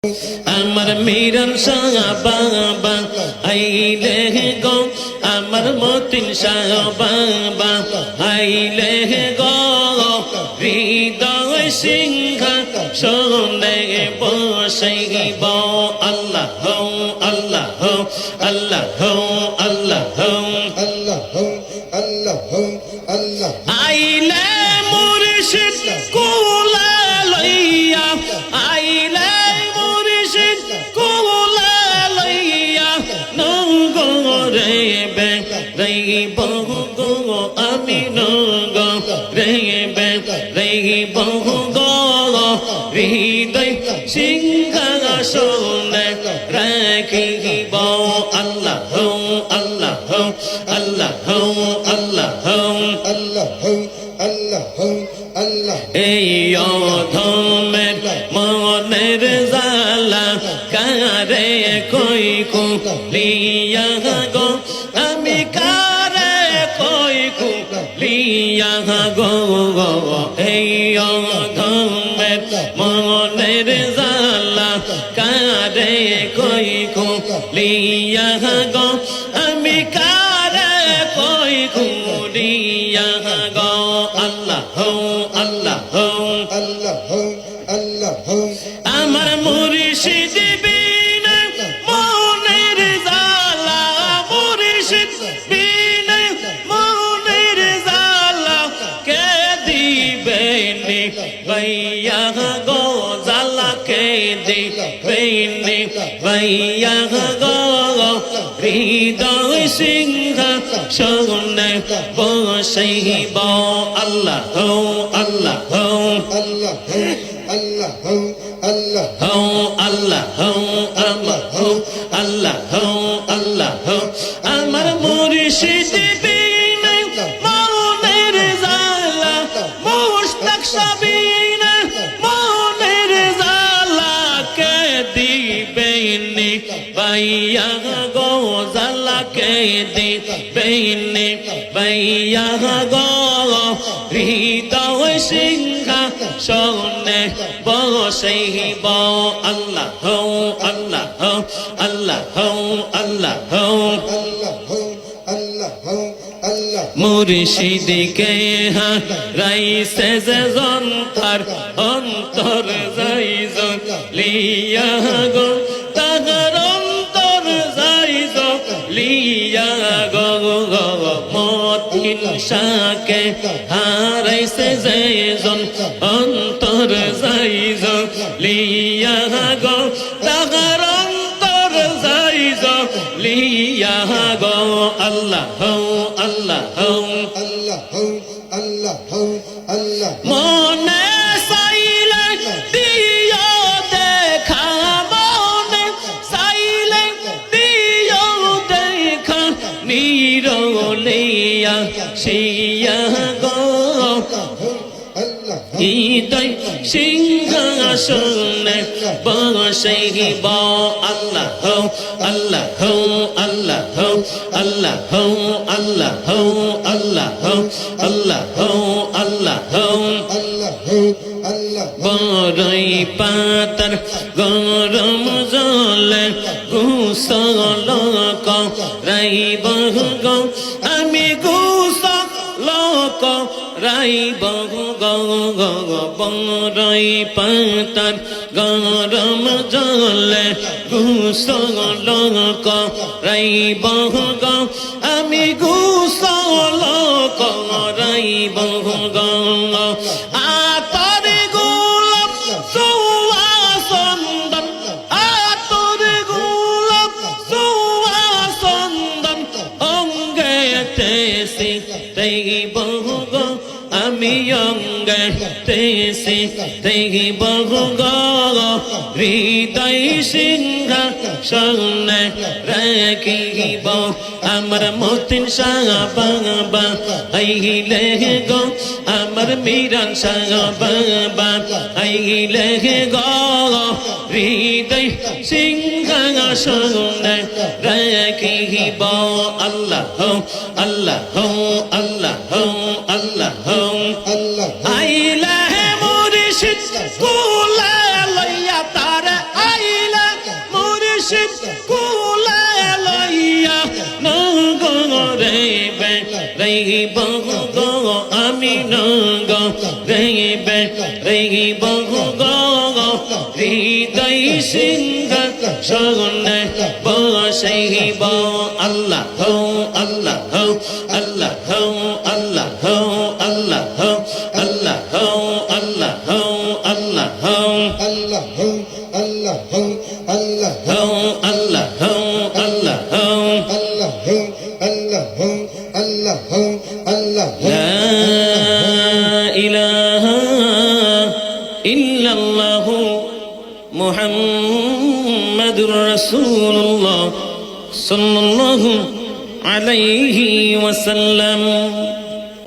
আমার মিরন শাহ বাবা আইলে গো, আমার মতিন শাহ বাবা আইলে গো, হৃদয় সিংহ শোনে বসাইব। আল্লাহ আল্লাহ আল্লাহ আল্লাহ আল্লাহ আল্লাহ আল্লাহ আইলে মুর্শিদ কুলা লইয়া, আইলে মুর্শিদ কুলা লইয়া, নগরে বে রইব গো আমি নগরে বে রইব গো, হৃদয় সিংহাসনে রাখিব। আল্লাহ আল্লাহ আল্লাহ আল্লাহ আল্লাহ আল্লাহ আল্লাহ এই অধমের মনের জালা কারে কই কুলিয়া গো, আমি কারে কই কুলিয়া গো, এই অধমের মনের জালা কারে কই কুলিয়া গো, আমি কারে কই কুলিয়া গো। আল্লাহ আল্লাহ আল্লাহ আল্লাহ আমার মুর্শিদ বিনা মনের জালা, মুর্শিদ বিনা মনের জালা কে দিবেনি ভাইয়া গো, জালা কে দিবেনি ভাইয়া গো, হৃদয় সিংহাসনে বসাইব। আল্লাহ আল্লাহ আল্লাহ আল্লাহ আল্লাহ আল্লাহ আল্লাহ আল্লাহ আমার মুর্শিদ বিনা মনের জালা, মুশতাক সাবিনা মনের জালা কে দিবেনি ভাইয়া গো, জালা কে দিবেনি ভাইয়া গো, হৃদয় সিংহাসনে বসাইব। আল্লাহ আল্লাহ আল্লাহ আল্লাহ আল্লাহ আল্লাহ মুর্শিদকে হারাইছে যে যন্তার অন্তর যাই লিয়া গো, তাহার অন্তর যাই লিয়া গো, মতিন শাকে হারাইছে যে জন অন্তর যাই লিয়া গো, তাহার অন্তর যাই লিয়া গো। আল্লাহ আল্লাহ আল্লাহ আল্লাহ আল্লাহ মনে চাইলে দিও দেখা, মনে চাইলে দিও দেখা, নিরলিয়া শিয়া গো, হৃদয় সিংহাসনে বসাইব। আল্লাহ আল্লাহ আল্লাহ আল্লাহ আল্লাহ আল্লাহ আল্লাহ আল্লাহ বড়ই পাতার গরম জলে গোসল করাইব গো, আমি গোসল করাইব গো, বড়ই পাতার গরম জলে গোসল করাইব গো, আমি গোসল করাইব গো। আতর গোলাপ সুবাসন্দন, আতর গোলাপ সুবাসন্দন অঙ্গে তেসি দেব গো, আমি অঙ্গে তেসি দেব গো, হৃদয় সিংহাসনে রাখিব। আমার মতিন শাহ বাবা আইলে গো, আমার মিরন শাহ বাবা আইলে গো, হৃদয় সিংহাসনে রাখিব। আল্লাহ আল্লাহ আল্লাহ আল্লাহ আল্লাহ আইলে মুর্শিদ কুলা লইয়া তার আই রহিব গো আমি নগ রহিব গো হৃদয় সিংহ সগনে বসাইব আল্লাহ হো আল্লাহ হো আল্লাহ হো আল্লাহ হো আল্লাহ হো আল্লাহ হো আল্লাহ হো আল্লাহ হো Allah ho, Allah ho, Allah ho, হো আল্লাহ হো আল্লাহ হো Allah ho, Allah ho, Allah ho, Allah ho. لا إله إلا الله محمد رسول الله صلى الله عليه وسلم